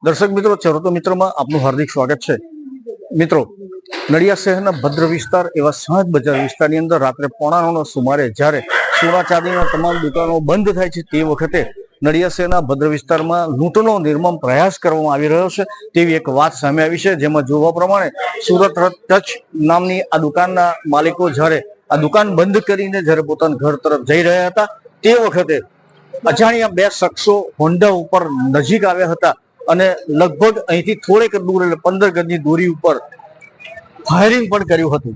દર્શક મિત્રો, ચરોતો મિત્રોમાં આપનું હાર્દિક સ્વાગત છે। મિત્રો, નડિયાદ શહેરના ભદ્ર વિસ્તાર એવા સાંજ બજાર વિસ્તારની અંદર રાત્રે 9:45 સુમારે જ્યારે સોના ચાંદીના તમામ દુકાનો બંધ થાય છે તે વખતે નડિયાદ શહેરના ભદ્ર વિસ્તારમાં લૂંટનો નિર્મમ પ્રયાસ કરવામાં આવી રહ્યો છે તેવી એક વાત સામે આવી છે। જેમાં જોવા પ્રમાણે સુરત ટચ નામની આ દુકાનના માલિકો જ્યારે આ દુકાન બંધ કરીને જ્યારે પોતાના ઘર તરફ જઈ રહ્યા હતા તે વખતે અજાણ્યા બે શખ્સો હોન્ડા ઉપર નજીક આવ્યા હતા અને લગભગ અહીંથી થોડેક દૂર એટલે 15 ગજની દૂરી ઉપર ફાયરિંગ પણ કર્યું હતું।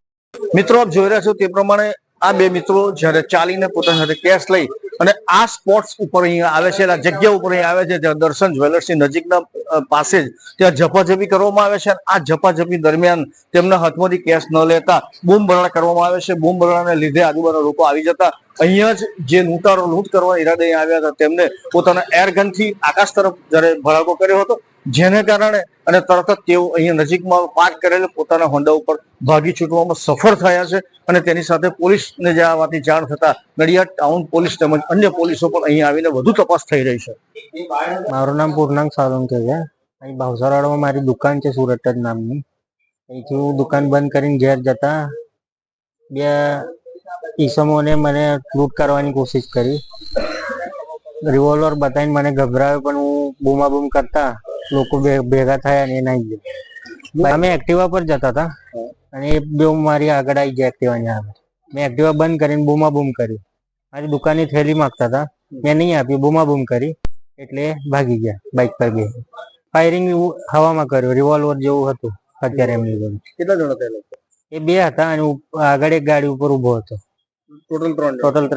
મિત્રો, આપ જોઈ રહ્યા છો તે પ્રમાણે આ બે મિત્રો જ્યારે ચાલીને પોતાની સાથે કેશ લઈ અને આ સ્પોટ્સ ઉપર અહીંયા આવે છે, આ જગ્યા ઉપર અહીં આવે છે જ્યાં દર્શન જ્વેલર્સની નજીકના પાસે જ ત્યાં ઝપાઝપી કરવામાં આવે છે। આ ઝપાઝપી દરમિયાન તેમના હાથમાંથી કેશ ન લેતા બૂમબરાડા કરવામાં આવે છે। બૂમબરાડાને લીધે આજુબાજુના લોકો આવી જતા અહીંયા જ જે લૂંટારો લૂંટ કરવા ઈરાદે આવ્યા હતા તેમને પોતાના એરગનથી આકાશ તરફ જ્યારે ભડાકો કર્યો હતો, જેને કારણે અને તરત જ તેઓ અહીંયા નજીકમાં પાર્ક કરેલ પોતાના હોન્ડા ઉપર ભાગી છૂટવામાં સફળ થયા છે અને તેની સાથે પોલીસને જે આ વાતની જાણ થતા નડિયાદ ટાઉન પોલીસ તેમજ અન્ય પોલીસો પણ અહીં આવીને વધુ તપાસ થઈ રહી છે। મારું નામ પૂર્ણાંક સોલંકી છે। અહીં ભાવસરવાડામાં મારી દુકાન છે સુરત જ નામની। અહીંથી હું દુકાન બંધ કરીને ઘેર જતા બે ઈસમોને મને લૂંટ કરવાની કોશિશ કરી। રિવોલ્વર બતાવીને મને ગભરાવ્યો પણ હું બૂમાબૂમ કરતા લોકો ભેગા થયા અને એ નાઈ ગયા। અમે એક્ટિવા પર જતા હતા અને એ બે મારી આગળ આવી ગયા એક્ટિવાની આગળ। મેં એક્ટિવા બંધ કરીને બૂમાબૂમ કરી। મારી દુકાનની થેલી માંગતા હતા, મેં નહીં આપી, બૂમાબૂમ કરી એટલે ભાગી ગયા બાઇક પર બે। ફાયરિંગ હવામાં કર્યું, રિવોલ્વર જેવું હતું અત્યારે એમની જોડે। કેટલા જણા થયેલા? એ બે હતા અને આગળ એક ગાડી ઉપર ઉભો હતો। ટોટલ 3